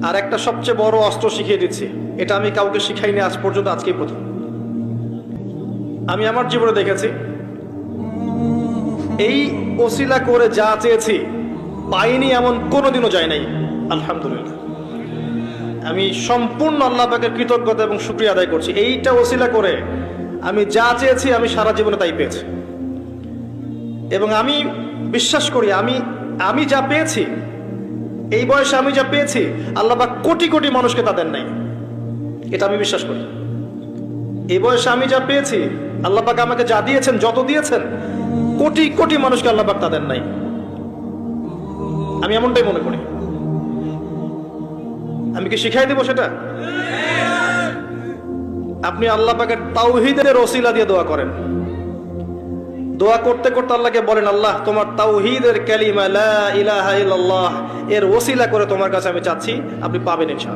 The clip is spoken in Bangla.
আর একটা সবচেয়ে বড় অস্ত্র শিখিয়ে দিচ্ছি, এটা আমি কাউকে শিখাইনি আজ পর্যন্ত, আজকেই প্রথম। আমি আমার জীবনে দেখেছি এই ওসিলা করে যা চেয়েছি পাইনি এমন কোনোদিনও যায় নাই, আলহামদুলিল্লাহ। আমি সম্পূর্ণ আল্লাহ পাকের কৃতজ্ঞতা এবং শুকরিয়া আদায় করছি। এইটা ওসিলা করে আমি যা চেয়েছি আমি সারা জীবনে তাই পেয়েছি। এবং আমি বিশ্বাস করি আমি যা পেয়েছি, এই বয়সে আমি যা পেয়েছি, আল্লাহ পাক কোটি কোটি মানুষকে তা দেন নাই, এটা আমি বিশ্বাস করি। এই বয়সে আমি যা পেয়েছি, আল্লাহ পাক আমাকে যা দিয়েছেন, যত দিয়েছেন, কোটি কোটি মানুষকে আল্লাহ পাক তা দেন নাই, আমি এমনটাই মনে করি। আমি কি শিখাই দেব সেটা? আপনি আল্লাহ পাকের তাওহীদের ওসিলা দিয়ে দোয়া করেন। দোয়া করতে করতে আল্লাহকে বলেন, আল্লাহ তোমার তাওহীদের কালিমা লা ইলাহা ইল্লাল্লাহ এর ওসিলা করে তোমার কাছে আমি চাচ্ছি, আপনি পাবেন ইনশাআল্লাহ।